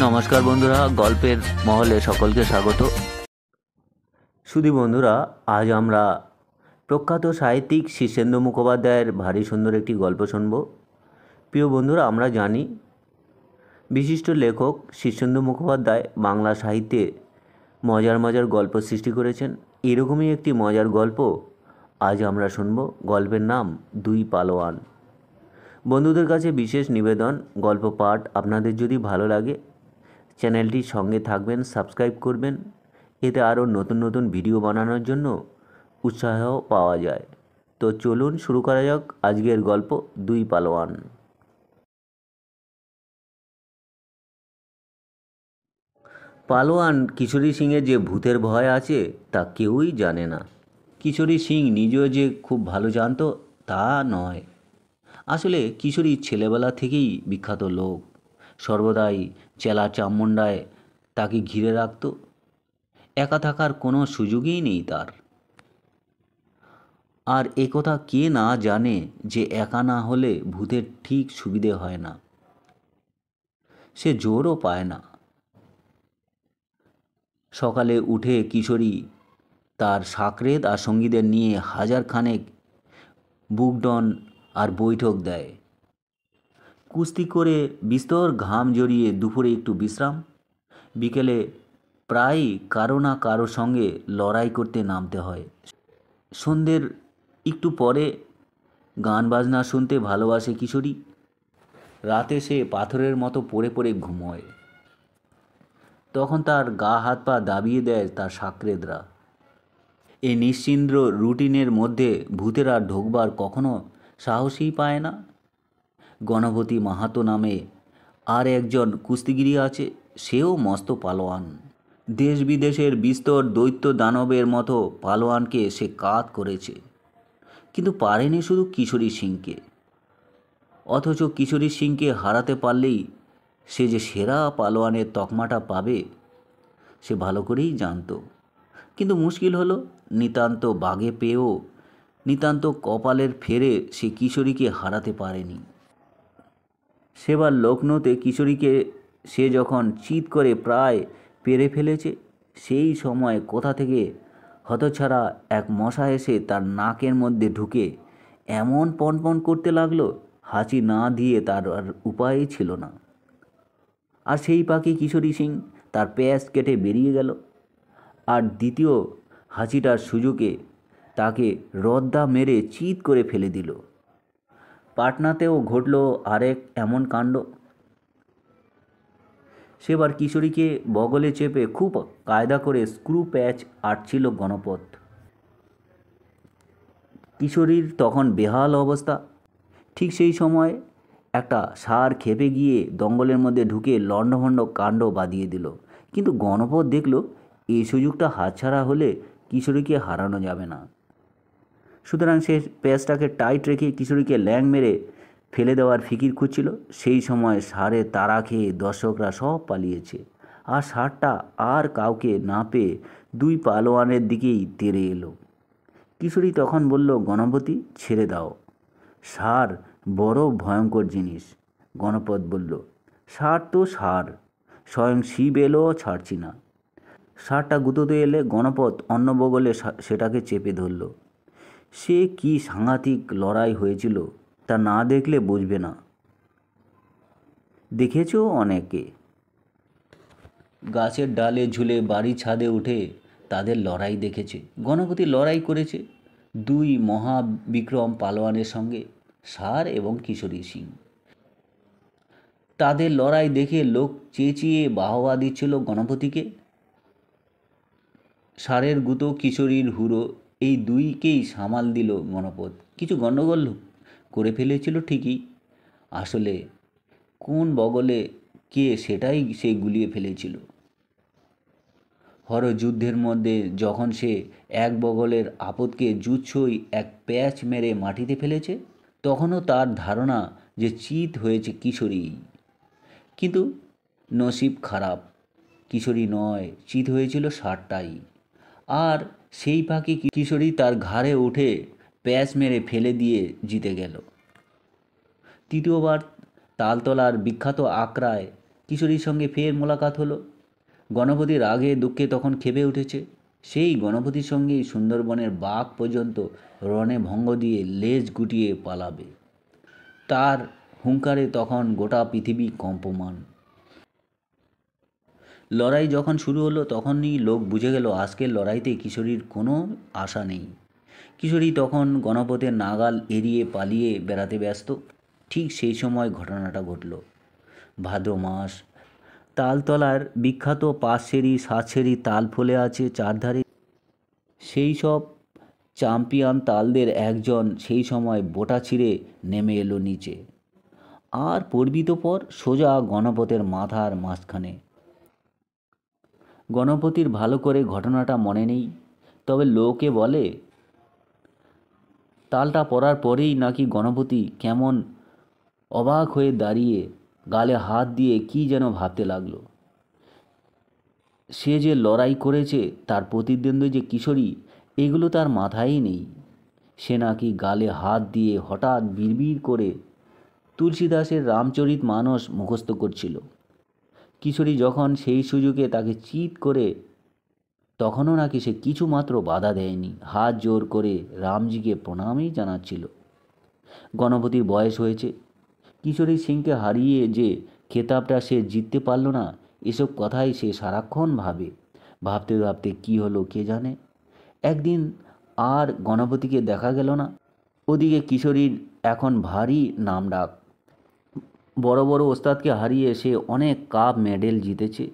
নমস্কার বন্ধুরা, গল্পের মহলে সকলকে স্বাগত। শুধু বন্ধুরা, আজ আমরা প্রখ্যাত সাহিত্যিক শীর্ষেন্দু মুখোপাধ্যায়ের ভারী সুন্দর একটি গল্প শুনব। প্রিয় বন্ধুরা, আমরা জানি বিশিষ্ট লেখক শীর্ষেন্দু মুখোপাধ্যায় বাংলা সাহিত্যে মজার মজার গল্প সৃষ্টি করেছেন। এরকমই একটি মজার গল্প আজ আমরা শুনব। গল্পের নাম দুই পালোয়ান। বন্ধুদের কাছে বিশেষ নিবেদন, গল্প পাঠ আপনাদের যদি ভালো লাগে চ্যানেলটির সঙ্গে থাকবেন, সাবস্ক্রাইব করবেন। এতে আরও নতুন নতুন ভিডিও বানানোর জন্য উৎসাহ পাওয়া যায়। তো চলুন শুরু করা যাক আজকের গল্প দুই পালোয়ান। পালোয়ান কিশোরী সিংয়ের যে ভূতের ভয় আছে তা কেউই জানে না। কিশোরী সিং নিজেও যে খুব ভালো জানতো তা নয়। আসলে কিশোরী ছেলেবেলা থেকেই বিখ্যাত লোক, সর্বদাই চেলা চামুণ্ডায় তাকে ঘিরে রাখত। একা থাকার কোনো সুযোগই নেই তার। আর একথা কে না জানে যে একা না হলে ভূতের ঠিক সুবিধে হয় না, সে জোরও পায় না। সকালে উঠে কিশোরী তার সাকরেদ আর সঙ্গীদের নিয়ে হাজারখানেক বুকডন আর বৈঠক দেয়। কুস্তি করে বিস্তর ঘাম জড়িয়ে দুপুরে একটু বিশ্রাম, বিকেলে প্রায়ই কারো না কারো সঙ্গে লড়াই করতে নামতে হয়। সন্ধ্যের একটু পরে গান বাজনা শুনতে ভালোবাসে কিশোরী। রাতে সে পাথরের মতো পড়ে পড়ে ঘুমোয়। তখন তার গা হাত পা দাবিয়ে দেয় তার সাকরেদরা। এই নিশ্চিন্দ্র রুটিনের মধ্যে ভূতেরা ঢোকবার কখনো সাহসই পায় না। গণপতি মাহাতো নামে আর একজন কুস্তিগিরি আছে, সেও মস্ত পালোয়ান। দেশ বিদেশের বিস্তর দৈত্য দানবের মতো পালোয়ানকে সে কাত করেছে, কিন্তু পারেনি শুধু কিশোরী সিংকে। অথচ কিশোরী সিংকে হারাতে পারলেই সে যে সেরা পালোয়ানের তকমাটা পাবে সে ভালো করেই জানত। কিন্তু মুশকিল হলো, নিতান্ত বাগে পেয়েও নিতান্ত কপালের ফেরে সে কিশোরীকে হারাতে পারেনি। সেবার লখনৌতে কিশোরীকে সে যখন চিৎ করে প্রায় পেরে ফেলেছে, সেই সময় কোথা থেকে হতছাড়া এক মশা এসে তার নাকের মধ্যে ঢুকে এমন পনপন করতে লাগলো, হাঁচি না দিয়ে তার আর উপায়ই ছিল না। আর সেই পাখি কিশোরী সিং তার প্যাঁচ কেটে বেরিয়ে গেল। আর দ্বিতীয় হাঁচিটার সুযোগে তাকে রদ্দা মেরে চিৎ করে ফেলে দিল। পাটনাতেও ঘটল আরেক এমন কাণ্ড। সেবার কিশোরীকে বগলে চেপে খুব কায়দা করে স্ক্রু প্যাচ আটছিল গণপত। কিশোরীর তখন বেহাল অবস্থা। ঠিক সেই সময় একটা ষাঁড় খেপে গিয়ে দঙ্গলের মধ্যে ঢুকে লণ্ডভণ্ড কাণ্ড বাঁধিয়ে দিল। কিন্তু গণপত দেখল এই সুযোগটা হাতছাড়া হলে কিশোরীকে হারানো যাবে না। সুতরাং সে প্যাচটাকে টাইট রেখে কিশোরীকে ল্যাং মেরে ফেলে দেওয়ার ফিকির খুঁজছিল। সেই সময় ষাঁড়ের তাড়া খেয়ে দর্শকরা সব পালিয়েছে, আর ষাঁড়টা আর কাউকে না পেয়ে দুই পালোয়ানের দিকেই তেড়ে এলো। কিশোরী তখন বলল, গণপতি ছেড়ে দাও, ষাঁড় বড় ভয়ঙ্কর জিনিস। গণপত বলল, ষাঁড় তো ষাঁড়, স্বয়ং শিব এলেও ছাড়ছি না। ষাঁড়টা গুঁতোতে এলে গণপত অন্য বগলে সেটাকে চেপে ধরল। সে কি সাংঘাতিক লড়াই হয়েছিল তা না দেখলে বুঝবে না। দেখেছো অনেকে, গাছের ডালে ঝুলে বাড়ির ছাদে উঠে তাদের লড়াই দেখেছে। গণপতি লড়াই করেছে দুই মহাবিক্রম পালোয়ানের সঙ্গে, ষাঁড় এবং কিশোরী সিং। তাদের লড়াই দেখে লোক চেঁচিয়ে বাহবা দিচ্ছিল গণপতিকে। ষাঁড়ের গুঁতো, কিশোরীর হুড়ো, এই দুইকেই সামাল দিল গণপত। কিছু গণ্ডগোল করে ফেলেছিল ঠিকই, আসলে কোন বগলে কে সেটাই সে গুলিয়ে ফেলেছিল। হরযুদ্ধের মধ্যে যখন সে এক বগলের আপদকে জুৎসই এক প্যাচ মেরে মাটিতে ফেলেছে, তখনও তার ধারণা যে চিৎ হয়েছে কিশোরী। কিন্তু নসিব খারাপ, কিশোরী নয়, চিৎ হয়েছিল ষাঁড়টাই। আর সেই ফাঁকে কিশোরী তার ঘাড়ে উঠে প্যাচ মেরে ফেলে দিয়ে জিতে গেল। তৃতীয়বার তালতলার বিখ্যাত আখড়ায় কিশোরীর সঙ্গে ফের মোলাকাত হলো। গণপতি রাগে দুঃখে তখন ক্ষেপে উঠেছে। সেই গণপতির সঙ্গেই সুন্দরবনের বাঘ পর্যন্ত রণে ভঙ্গ দিয়ে লেজ গুটিয়ে পালাবে। তার হুঙ্কারে তখন গোটা পৃথিবী কম্পমান। লড়াই যখন শুরু হলো তখনই লোক বুঝে গেল আজকের লড়াইতে কিশোরীর কোনো আশা নেই। কিশোরী তখন গণপতির নাগাল এড়িয়ে পালিয়ে বেড়াতে ব্যস্ত। ঠিক সেই সময় ঘটনাটা ঘটল। ভাদ্র মাস, তালতলার বিখ্যাত 5 সেরি 7 সেরি তাল ফলে আছে চারধারে। সেই সব চ্যাম্পিয়ন তালদের একজন সেই সময় বোটা ছিঁড়ে নেমে এলো নিচে, আর পড়বি তো পর সোজা গণপতির মাথার মাঝখানে। গণপতির ভালো করে ঘটনাটা মনে নেই, তবে লোকে বলে তালটা পড়ার পরেই নাকি গণপতি কেমন অবাক হয়ে দাঁড়িয়ে গালে হাত দিয়ে কী যেন ভাবতে লাগলো। সে যে লড়াই করেছে, তার প্রতিদ্বন্দ্বী যে কিশোরী, এগুলো তার মাথায় নেই। সে নাকি গালে হাত দিয়ে হঠাৎ বিড়বিড় করে তুলসীদাসের রামচরিতমানস মুখস্থ করছিল। কিশোরী যখন সেই সুযোগে তাকে চিৎ করে, তখনও নাকি সে কিছুমাত্র বাধা দেয়নি, হাত জোর করে রামজিকে প্রণামই জানাচ্ছিল। গণপতির বয়স হয়েছে, কিশোরী সিংকে হারিয়ে যে খেতাবটা সে জিততে পারল না, এসব কথাই সে সারাক্ষণ ভাবে। ভাবতে ভাবতে কী হলো কে জানে, একদিন আর গণপতিকে দেখা গেল না। ওদিকে কিশোরীর এখন ভারী নামডাক। বড় বড় ওস্তাদকে হারিয়ে সে অনেক কাপ মেডেল জিতেছে।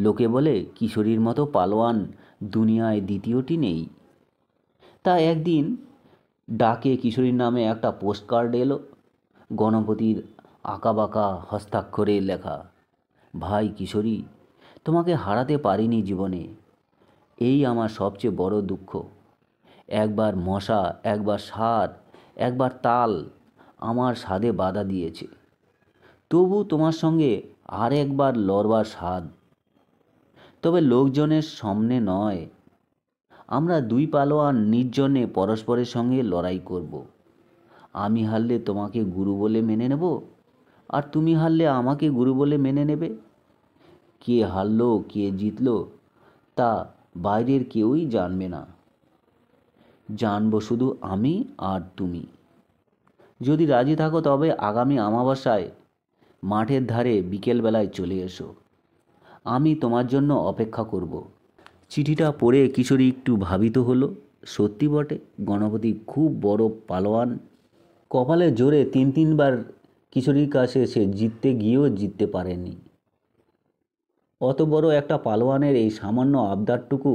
লোকে বলে কিশোরীর মতো পালোয়ান দুনিয়ায় দ্বিতীয়টি নেই। তা একদিন ডাকে কিশোরীর নামে একটা পোস্টকার্ড এলো। গণপতির আঁকাবাঁকা হস্তাক্ষরে লেখা, ভাই কিশোরী, তোমাকে হারাতে পারিনি জীবনে, এই আমার সবচেয়ে বড় দুঃখ। একবার মশা, একবার সার, একবার তাল আমার স্বাদে বাধা দিয়েছে, তবু তোমার সঙ্গে আর একবার লড়বার স্বাদ। তবে লোকজনের সামনে নয়, আমরা দুই পালোয়ান নির্জনে পরস্পরের সঙ্গে লড়াই করব। আমি হারলে তোমাকে গুরু বলে মেনে নেব, আর তুমি হারলে আমাকে গুরু বলে মেনে নেবে। কে হারলো কে জিতলো তা বাইরের কেউই জানবে না, জানবো শুধু আমি আর তুমি। যদি রাজি থাকো তবে আগামী অমাবস্যায় মাঠের ধারে বিকেলবেলায় চলে এসো, আমি তোমার জন্য অপেক্ষা করব। চিঠিটা পড়ে কিশোরী একটু ভাবিত হলো। সত্যি বটে, গণপতি খুব বড় পালোয়ান। কপালে জোরে 3-3বার কিশোরীর কাছে সে জিততে গিয়েও জিততে পারেনি। অত বড় একটা পালোয়ানের এই সামান্য আবদারটুকু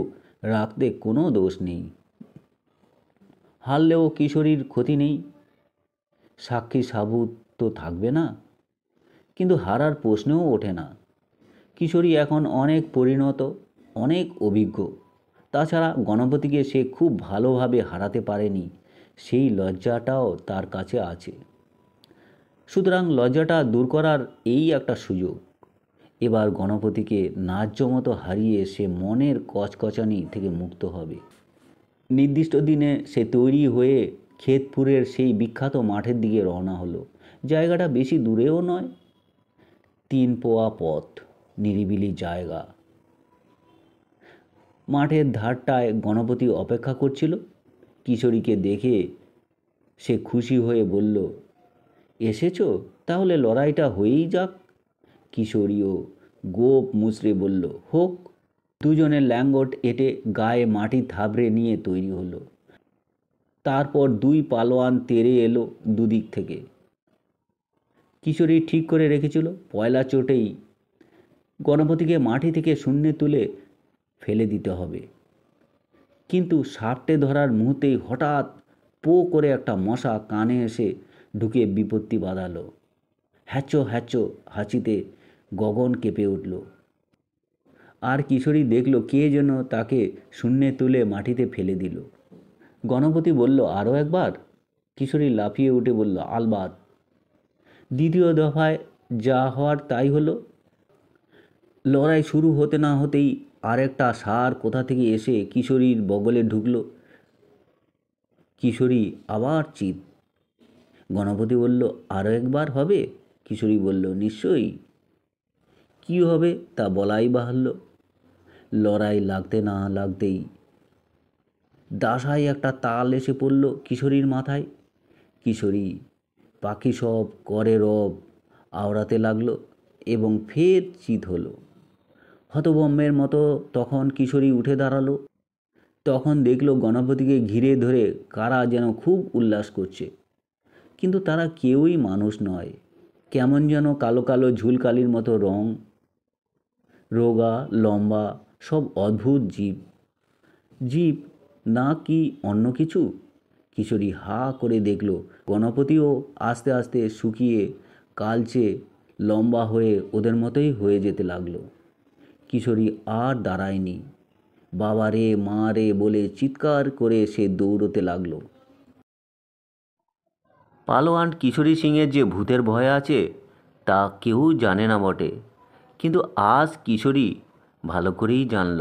রাখতে কোনো দোষ নেই। হারলেও কিশোরীর ক্ষতি নেই, সাক্ষী সাবুত তো থাকবে না। কিন্তু হারার প্রশ্নও ওঠে না। কিশোরী এখন অনেক পরিণত, অনেক অভিজ্ঞ। তাছাড়া গণপতিকে সে খুব ভালোভাবে হারাতে পারেনি, সেই লজ্জাটাও তার কাছে আছে। সুতরাং লজ্জাটা দূর করার এই একটা সুযোগ। এবার গণপতিকে ন্যায্য মতো হারিয়ে সে মনের কচকচানি থেকে মুক্ত হবে। নির্দিষ্ট দিনে সে তৈরি হয়ে খেতপুরের সেই বিখ্যাত মাঠের দিকে রওনা হলো। জায়গাটা বেশি দূরেও নয়, 3 পোয়া পথ, নিরিবিলি জায়গা। মাঠের ধারটায় গণপতি অপেক্ষা করছিল। কিশোরীকে দেখে সে খুশি হয়ে বলল, এসেছো, তাহলে লড়াইটা হয়েই যাক। কিশোরীও গোপ মুচড়ে বলল, হোক। দুজনের ল্যাঙ্গট এঁটে গায়ে মাটি থাবড়ে নিয়ে তৈরি হলো। তারপর দুই পালোয়ান তেড়ে এলো দুদিক থেকে। কিশোরী ঠিক করে রেখেছিল পয়লা চোটেই গণপতিকে মাটি থেকে শূন্যে তুলে ফেলে দিতে হবে। কিন্তু সাপটে ধরার মুহূর্তেই হঠাৎ পো করে একটা মশা কানে এসে ঢুকে বিপত্তি বাঁধালো। হ্যাচো হ্যাচো হাঁচিতে গগন কেঁপে উঠল। আর কিশোরী দেখল কে যেন তাকে শূন্যে তুলে মাটিতে ফেলে দিল। গণপতি বলল, আরও একবার? কিশোরী লাফিয়ে উঠে বলল, আলবাত। দ্বিতীয় দফায় যা হওয়ার তাই হলো। লড়াই শুরু হতে না হতেই আরেকটা ষাঁড় কোথা থেকে এসে কিশোরীর বগলে ঢুকল। কিশোরী আবার চিৎ। গণপতি বলল, আরও একবার হবে? কিশোরী বলল, নিশ্চয়ই। কী হবে তা বলাই বাহুল্য। লড়াই লাগতে না লাগতেই দাসায় একটা তাল এসে পড়ল কিশোরীর মাথায়। কিশোরী পাখি সব করে রব আওড়াতে লাগলো এবং ফের চিত হলো। হতভম্বের মতো তখন কিশোরী উঠে দাঁড়ালো। তখন দেখলো গণপতিকে ঘিরে ধরে কারা যেন খুব উল্লাস করছে, কিন্তু তারা কেউই মানুষ নয়। কেমন যেন কালো কালো ঝুলকালির মতো রং, রোগা লম্বা, সব অদ্ভুত জীব। জীব না কি অন্য কিছু? কিশোরী হা করে দেখল গণপতিও আস্তে আস্তে শুকিয়ে কালচে লম্বা হয়ে ওদের মতোই হয়ে যেতে লাগলো। কিশোরী আর দাঁড়ায়নি। বাবা রে মা রে বলে চিৎকার করে সে দৌড়তে লাগলো। পালোয়ান কিশোরী সিংয়ের যে ভূতের ভয় আছে তা কেউ জানে না বটে, কিন্তু আজ কিশোরী ভালো করেই জানল।